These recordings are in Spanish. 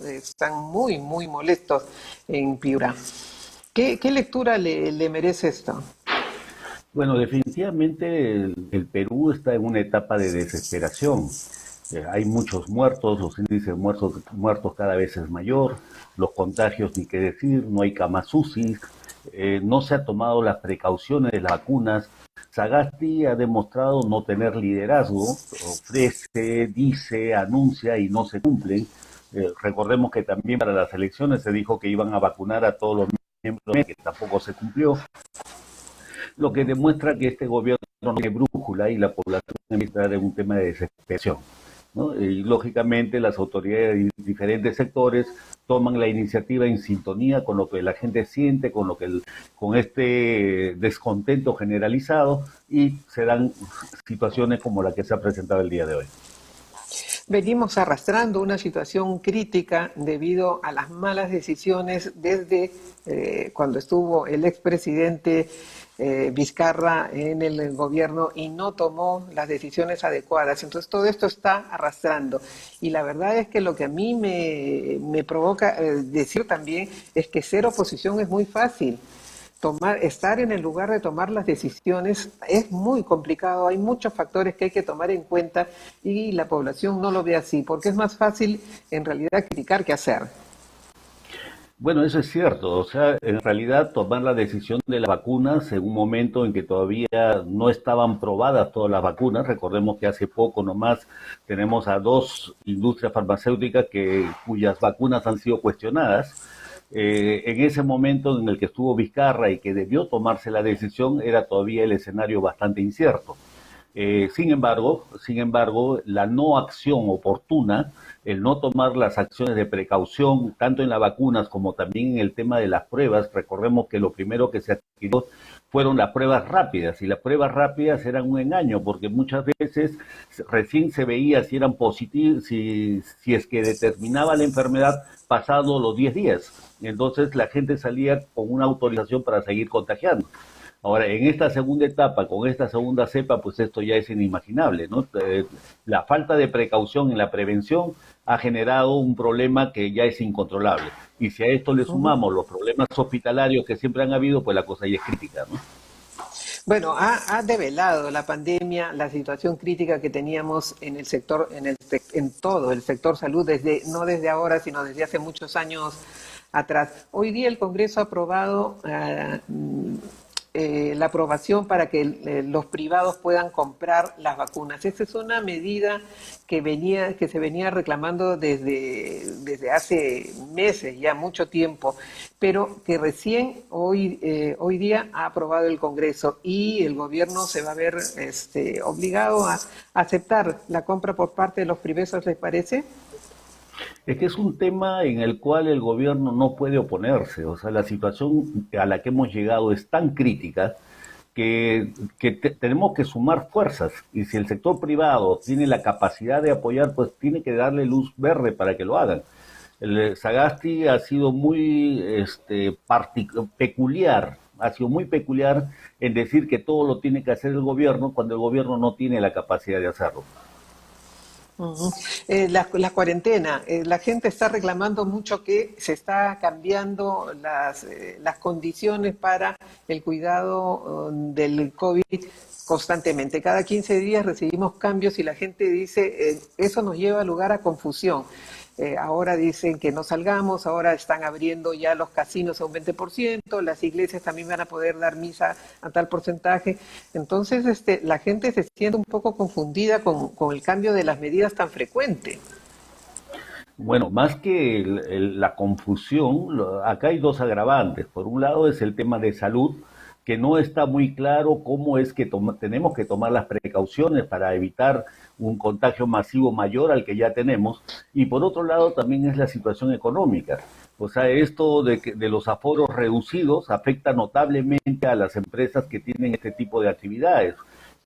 están muy, muy molestos en Piura. ¿Qué lectura le merece esto? Bueno, definitivamente el Perú está en una etapa de desesperación. Hay muchos muertos, los índices de muertos cada vez es mayor, los contagios ni qué decir, no hay camas UCI, no se ha tomado las precauciones de las vacunas. Sagasti ha demostrado no tener liderazgo, ofrece, dice, anuncia y no se cumplen. Recordemos que también para las elecciones se dijo que iban a vacunar a todos los miembros, que tampoco se cumplió, lo que demuestra que este gobierno no tiene brújula y la población está en un tema de desesperación, ¿no? Y lógicamente las autoridades de diferentes sectores toman la iniciativa en sintonía con lo que la gente siente, con este descontento generalizado, y se dan situaciones como la que se ha presentado el día de hoy. Venimos arrastrando una situación crítica debido a las malas decisiones desde cuando estuvo el expresidente Vizcarra en el gobierno y no tomó las decisiones adecuadas. Entonces todo esto está arrastrando. Y la verdad es que lo que a mí me provoca decir también es que ser oposición es muy fácil. Estar en el lugar de tomar las decisiones es muy complicado, hay muchos factores que hay que tomar en cuenta y la población no lo ve así, porque es más fácil en realidad criticar que hacer. Bueno, eso es cierto. O sea, en realidad tomar la decisión de las vacunas en un momento en que todavía no estaban probadas todas las vacunas. Recordemos que hace poco nomás tenemos a dos industrias farmacéuticas cuyas vacunas han sido cuestionadas. En ese momento en el que estuvo Vizcarra y que debió tomarse la decisión, era todavía el escenario bastante incierto. Sin embargo, la no acción oportuna, el no tomar las acciones de precaución, tanto en las vacunas como también en el tema de las pruebas. Recordemos que lo primero que se adquirió fueron las pruebas rápidas, y las pruebas rápidas eran un engaño, porque muchas veces recién se veía si eran positivos, si es que determinaba la enfermedad pasado los 10 días. Entonces la gente salía con una autorización para seguir contagiando. Ahora, en esta segunda etapa, con esta segunda cepa, pues esto ya es inimaginable, ¿no? La falta de precaución en la prevención ha generado un problema que ya es incontrolable. Y si a esto le sumamos los problemas hospitalarios que siempre han habido, pues la cosa ya es crítica, ¿no? Bueno, ha develado la pandemia la situación crítica que teníamos en el sector, en todo el sector salud, no desde ahora, sino desde hace muchos años atrás. Hoy día el Congreso ha aprobado la aprobación para que los privados puedan comprar las vacunas. Esta es una medida que se venía reclamando desde hace meses, ya mucho tiempo, pero que recién hoy día ha aprobado el Congreso y el gobierno se va a ver obligado a aceptar la compra por parte de los privados, ¿les parece? Es que es un tema en el cual el gobierno no puede oponerse. O sea, la situación a la que hemos llegado es tan crítica que tenemos que sumar fuerzas. Y si el sector privado tiene la capacidad de apoyar, pues tiene que darle luz verde para que lo hagan. El Sagasti ha sido muy peculiar, ha sido muy peculiar en decir que todo lo tiene que hacer el gobierno cuando el gobierno no tiene la capacidad de hacerlo. La cuarentena, la gente está reclamando mucho que se está cambiando las condiciones para el cuidado del COVID constantemente. Cada 15 días recibimos cambios y la gente dice, eso nos lleva a lugar a confusión. Ahora dicen que no salgamos, ahora están abriendo ya los casinos a un 20%, las iglesias también van a poder dar misa a tal porcentaje. Entonces, la gente se siente un poco confundida con el cambio de las medidas tan frecuente. Bueno, más que la confusión, acá hay dos agravantes. Por un lado es el tema de salud, que no está muy claro cómo es que tenemos que tomar las precauciones para evitar un contagio masivo mayor al que ya tenemos. Y por otro lado también es la situación económica. O sea, esto de los aforos reducidos afecta notablemente a las empresas que tienen este tipo de actividades.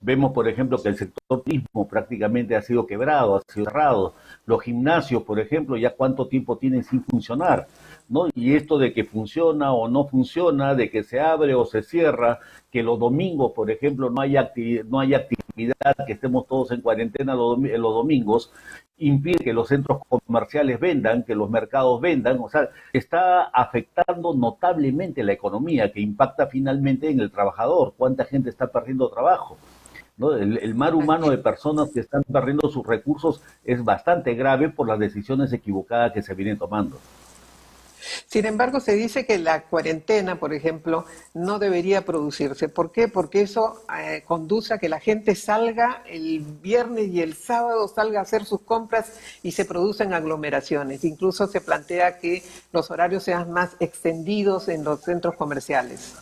Vemos, por ejemplo, que el sector turismo prácticamente ha sido quebrado, ha sido cerrado. Los gimnasios, por ejemplo, ya cuánto tiempo tienen sin funcionar, ¿no? Y esto de que funciona o no funciona, de que se abre o se cierra, que los domingos, por ejemplo, no hay actividad, que estemos todos en cuarentena los domingos, impide que los centros comerciales vendan, que los mercados vendan, o sea, está afectando notablemente la economía, que impacta finalmente en el trabajador. ¿Cuánta gente está perdiendo trabajo? ¿No? El mar humano de personas que están perdiendo sus recursos es bastante grave por las decisiones equivocadas que se vienen tomando. Sin embargo, se dice que la cuarentena, por ejemplo, no debería producirse. ¿Por qué? Porque eso conduce a que la gente salga el viernes y el sábado, salga a hacer sus compras y se producen aglomeraciones. Incluso se plantea que los horarios sean más extendidos en los centros comerciales.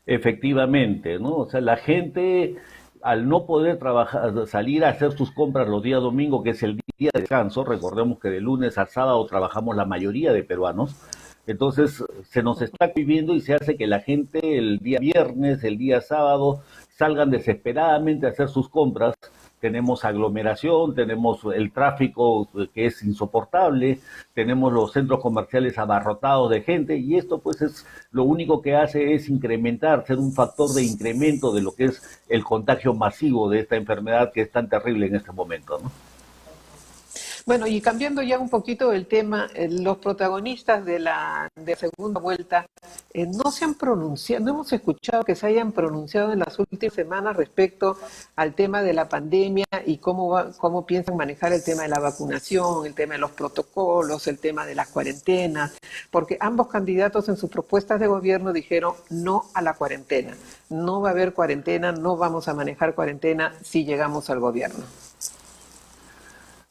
Efectivamente, ¿no? O sea, la gente al no poder trabajar, salir a hacer sus compras los días domingo, que es el día de descanso, recordemos que de lunes a sábado trabajamos la mayoría de peruanos, entonces se nos está viviendo y se hace que la gente el día viernes, el día sábado, salgan desesperadamente a hacer sus compras. Tenemos aglomeración, tenemos el tráfico que es insoportable, tenemos los centros comerciales abarrotados de gente y esto pues es lo único que hace es incrementar, ser un factor de incremento de lo que es el contagio masivo de esta enfermedad que es tan terrible en este momento, ¿no? Bueno, y cambiando ya un poquito el tema, los protagonistas de la segunda vuelta no se han pronunciado, no hemos escuchado que se hayan pronunciado en las últimas semanas respecto al tema de la pandemia y cómo piensan manejar el tema de la vacunación, el tema de los protocolos, el tema de las cuarentenas, porque ambos candidatos en sus propuestas de gobierno dijeron no a la cuarentena, no va a haber cuarentena, no vamos a manejar cuarentena si llegamos al gobierno.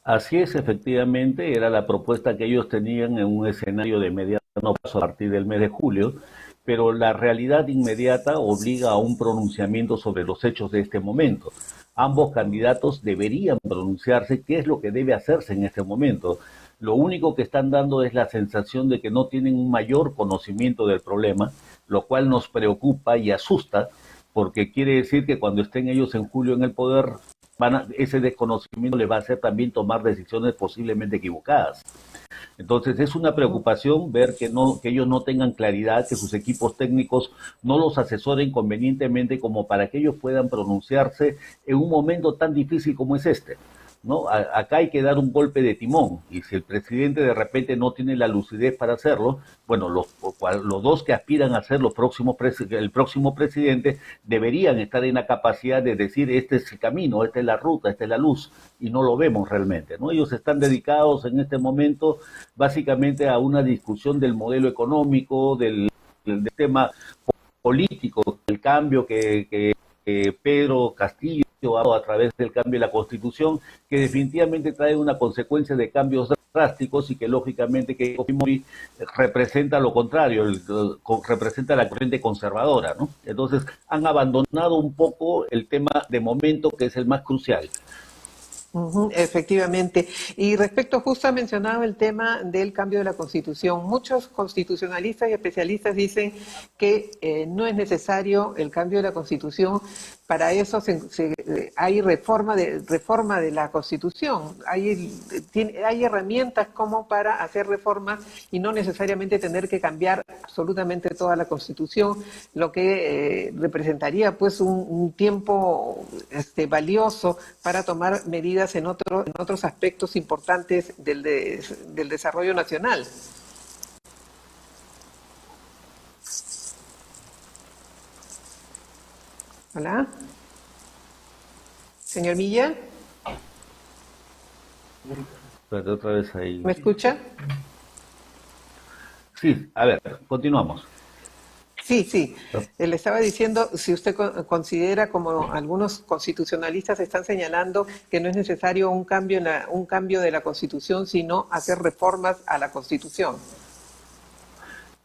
Así es, efectivamente, era la propuesta que ellos tenían en un escenario de mediano plazo a partir del mes de julio, pero la realidad inmediata obliga a un pronunciamiento sobre los hechos de este momento. Ambos candidatos deberían pronunciarse qué es lo que debe hacerse en este momento. Lo único que están dando es la sensación de que no tienen un mayor conocimiento del problema, lo cual nos preocupa y asusta, porque quiere decir que cuando estén ellos en julio en el poder, ese desconocimiento les va a hacer también tomar decisiones posiblemente equivocadas. Entonces es una preocupación ver que ellos no tengan claridad, que sus equipos técnicos no los asesoren convenientemente como para que ellos puedan pronunciarse en un momento tan difícil como es este. ¿No? Acá hay que dar un golpe de timón y si el presidente de repente no tiene la lucidez para hacerlo, bueno, los dos que aspiran a ser el próximo presidente deberían estar en la capacidad de decir este es el camino, esta es la ruta, esta es la luz y no lo vemos realmente, ¿no? Ellos están dedicados en este momento básicamente a una discusión del modelo económico, del tema político, el cambio que Pedro Castillo a través del cambio de la Constitución, que definitivamente trae una consecuencia de cambios drásticos y que lógicamente que Fujimori representa lo contrario, representa la corriente conservadora, ¿no? Entonces han abandonado un poco el tema de momento que es el más crucial. Efectivamente. Y respecto, justo ha mencionado el tema del cambio de la Constitución. Muchos constitucionalistas y especialistas dicen que no es necesario el cambio de la Constitución. Para eso hay reforma de la Constitución. Hay herramientas como para hacer reformas y no necesariamente tener que cambiar absolutamente toda la Constitución, lo que representaría pues un tiempo valioso para tomar medidas en otros aspectos importantes del desarrollo nacional. Hola, señor Milla, Pero otra vez ahí. ¿me escucha? Sí, a ver, continuamos. Sí, sí. Le estaba diciendo, si usted considera, como algunos constitucionalistas están señalando, que no es necesario un cambio de la Constitución, sino hacer reformas a la Constitución.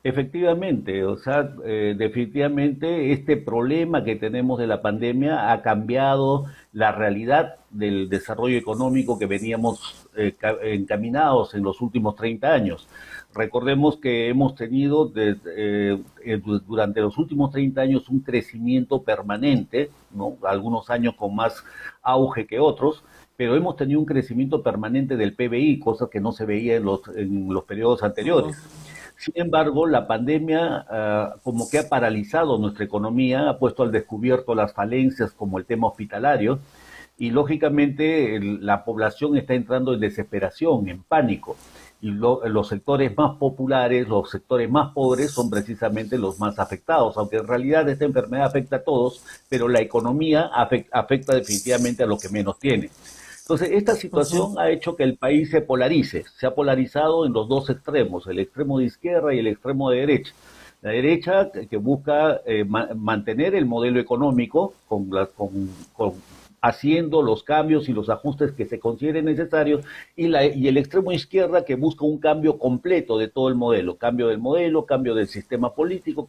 Efectivamente, o sea, definitivamente este problema que tenemos de la pandemia ha cambiado la realidad del desarrollo económico que veníamos encaminados en los últimos 30 años. Recordemos que hemos tenido durante los últimos 30 años un crecimiento permanente, ¿no? Algunos años con más auge que otros, pero hemos tenido un crecimiento permanente del PBI, cosa que no se veía en los periodos anteriores. Sin embargo, la pandemia como que ha paralizado nuestra economía, ha puesto al descubierto las falencias como el tema hospitalario, y lógicamente la población está entrando en desesperación, en pánico, y los sectores más populares, los sectores más pobres son precisamente los más afectados, aunque en realidad esta enfermedad afecta a todos, pero la economía afecta definitivamente a los que menos tienen. Entonces, esta situación ha hecho que el país se polarice, se ha polarizado en los dos extremos, el extremo de izquierda y el extremo de derecha. La derecha que busca mantener el modelo económico haciendo los cambios y los ajustes que se consideren necesarios, y el extremo izquierda que busca un cambio completo de todo el modelo, cambio del modelo, cambio del sistema político,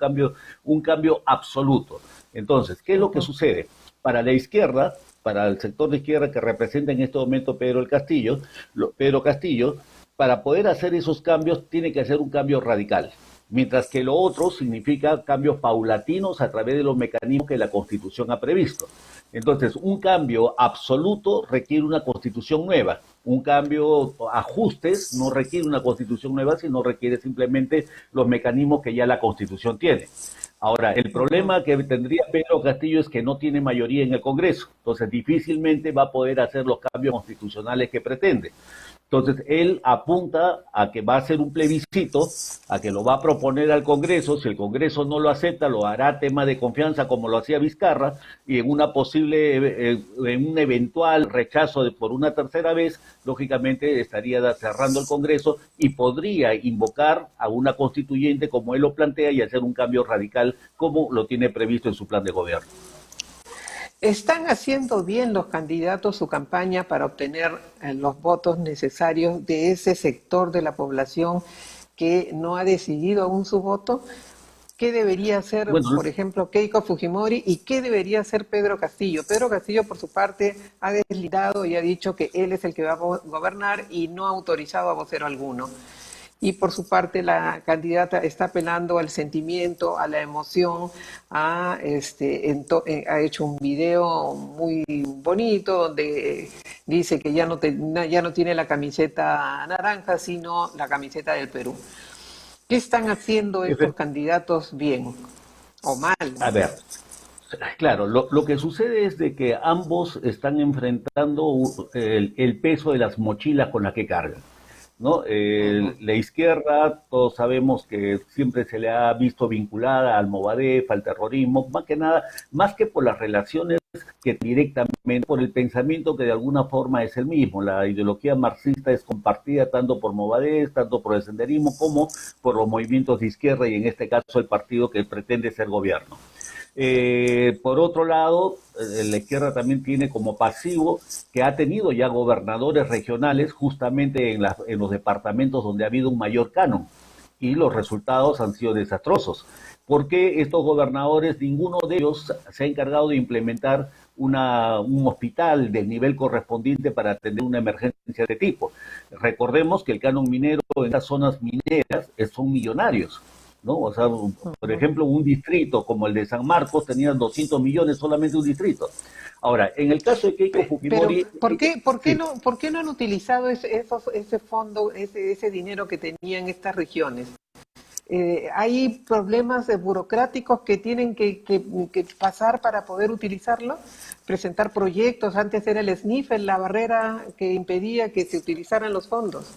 un cambio absoluto. Entonces, ¿qué es lo que sucede? Para la izquierda, para el sector de izquierda que representa en este momento Pedro Castillo, para poder hacer esos cambios tiene que hacer un cambio radical, mientras que lo otro significa cambios paulatinos a través de los mecanismos que la Constitución ha previsto. Entonces, un cambio absoluto requiere una Constitución nueva. Un cambio, ajustes, no requiere una Constitución nueva, sino requiere simplemente los mecanismos que ya la Constitución tiene. Ahora, el problema que tendría Pedro Castillo es que no tiene mayoría en el Congreso, entonces difícilmente va a poder hacer los cambios constitucionales que pretende. Entonces, él apunta a que va a hacer un plebiscito, a que lo va a proponer al Congreso. Si el Congreso no lo acepta, lo hará tema de confianza como lo hacía Vizcarra, y en un eventual rechazo por una tercera vez, lógicamente estaría cerrando el Congreso y podría invocar a una constituyente como él lo plantea y hacer un cambio radical como lo tiene previsto en su plan de gobierno. ¿Están haciendo bien los candidatos su campaña para obtener los votos necesarios de ese sector de la población que no ha decidido aún su voto? ¿Qué debería hacer, por ejemplo, Keiko Fujimori, y qué debería hacer Pedro Castillo? Pedro Castillo, por su parte, ha deslindado y ha dicho que él es el que va a gobernar y no ha autorizado a vocero alguno. Y por su parte la candidata está apelando al sentimiento, a la emoción, ha hecho un video muy bonito donde dice que ya no tiene la camiseta naranja, sino la camiseta del Perú. ¿Qué están haciendo estos candidatos bien o mal? A ver, claro, lo que sucede es de que ambos están enfrentando el peso de las mochilas con las que cargan, ¿no? La izquierda, todos sabemos que siempre se le ha visto vinculada al Movadef, al terrorismo, más que nada, más que por las relaciones que directamente, por el pensamiento que de alguna forma es el mismo. La ideología marxista es compartida tanto por Movadef, tanto por el senderismo, como por los movimientos de izquierda y en este caso el partido que pretende ser gobierno. Por otro lado, la izquierda también tiene como pasivo que ha tenido ya gobernadores regionales justamente en los departamentos donde ha habido un mayor canon, y los resultados han sido desastrosos, porque estos gobernadores, ninguno de ellos se ha encargado de implementar un hospital del nivel correspondiente para atender una emergencia de tipo. Recordemos que el canon minero en estas zonas mineras son millonarios, ¿no? O sea, por ejemplo, un distrito como el de San Marcos tenía 200 millones solamente un distrito. Ahora, en el caso de Keiko Fujimori... Pero, ¿por qué no han utilizado ese fondo, ese dinero que tenían estas regiones? ¿Hay problemas burocráticos que tienen que pasar para poder utilizarlo? ¿Presentar proyectos? Antes era el SNIF, la barrera que impedía que se utilizaran los fondos.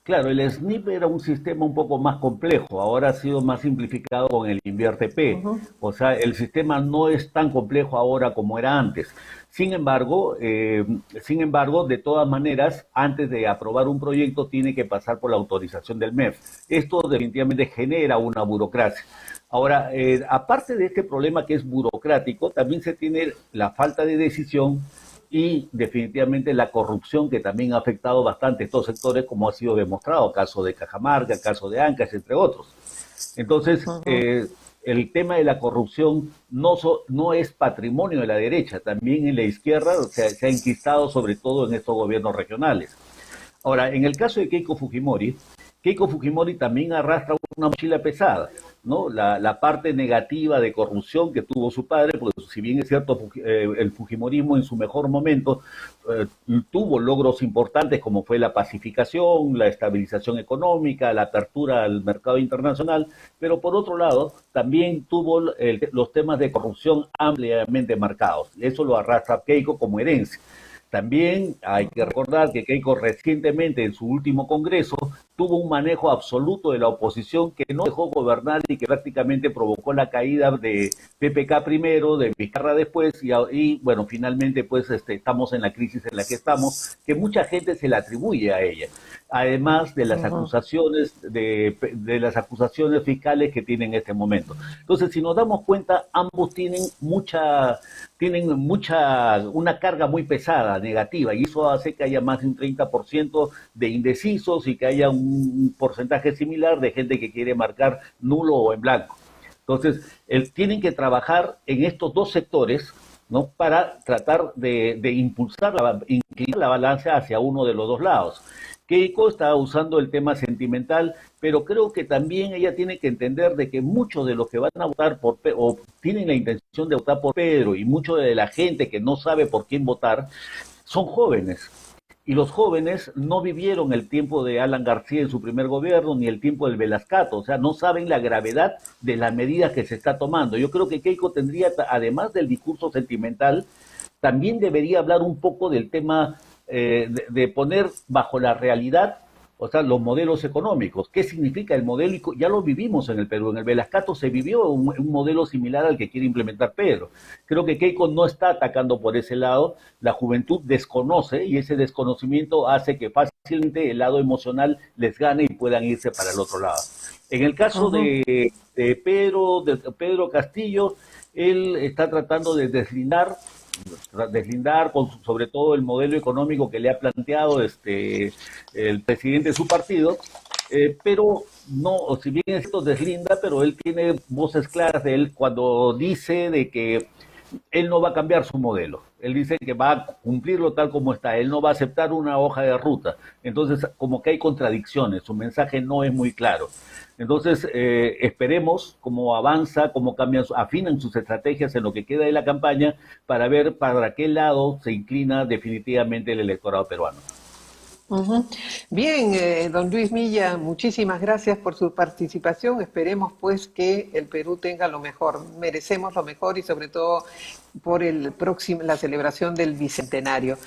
Claro, el SNIP era un sistema un poco más complejo, ahora ha sido más simplificado con el InvierteP. O sea, el sistema no es tan complejo ahora como era antes. Sin embargo, de todas maneras, antes de aprobar un proyecto tiene que pasar por la autorización del MEF. Esto definitivamente genera una burocracia. Ahora, aparte de este problema que es burocrático, también se tiene la falta de decisión y definitivamente la corrupción, que también ha afectado bastante estos sectores, como ha sido demostrado, caso de Cajamarca, caso de Ancash, entre otros. Entonces, el tema de la corrupción no es patrimonio de la derecha, también en la izquierda se ha enquistado sobre todo en estos gobiernos regionales. Ahora, en el caso de Keiko Fujimori también arrastra una mochila pesada, ¿no? La parte negativa de corrupción que tuvo su padre, pues si bien es cierto, el Fujimorismo en su mejor momento tuvo logros importantes como fue la pacificación, la estabilización económica, la apertura al mercado internacional, pero por otro lado también tuvo los temas de corrupción ampliamente marcados. Eso lo arrastra Keiko como herencia. También hay que recordar que Keiko recientemente en su último congreso tuvo un manejo absoluto de la oposición que no dejó gobernar y que prácticamente provocó la caída de PPK primero, de Vizcarra después y bueno, finalmente pues estamos en la crisis en la que estamos, que mucha gente se la atribuye a ella, además de las acusaciones de las acusaciones fiscales que tienen en este momento. Entonces, si nos damos cuenta, ambos tienen una carga muy pesada, negativa, y eso hace que haya más de un 30% de indecisos y que haya un porcentaje similar de gente que quiere marcar nulo o en blanco. Entonces, tienen que trabajar en estos dos sectores, ¿no? Para tratar de inclinar la balanza hacia uno de los dos lados. Keiko está usando el tema sentimental, pero creo que también ella tiene que entender de que muchos de los que van a votar o tienen la intención de votar por Pedro y mucho de la gente que no sabe por quién votar son jóvenes. Y los jóvenes no vivieron el tiempo de Alan García en su primer gobierno, ni el tiempo del Velascato, o sea, no saben la gravedad de las medidas que se está tomando. Yo creo que Keiko tendría, además del discurso sentimental, también debería hablar un poco del tema de poner bajo la realidad, o sea, los modelos económicos. ¿Qué significa el modelo? Ya lo vivimos en el Perú. En el Velascato se vivió un modelo similar al que quiere implementar Pedro. Creo que Keiko no está atacando por ese lado. La juventud desconoce y ese desconocimiento hace que fácilmente el lado emocional les gane y puedan irse para el otro lado. En el caso de Pedro Castillo, él está tratando de deslindar sobre todo el modelo económico que le ha planteado el presidente de su partido, pero no, si bien esto deslinda, pero él tiene voces claras de él cuando dice de que él no va a cambiar su modelo. Él dice que va a cumplirlo tal como está. Él no va a aceptar una hoja de ruta. Entonces, como que hay contradicciones. Su mensaje no es muy claro. Entonces, esperemos cómo avanza, cómo cambian, afinan sus estrategias en lo que queda de la campaña para ver para qué lado se inclina definitivamente el electorado peruano. Bien, don Luis Milla, muchísimas gracias por su participación. Esperemos pues que el Perú tenga lo mejor. Merecemos lo mejor y sobre todo por la celebración del bicentenario.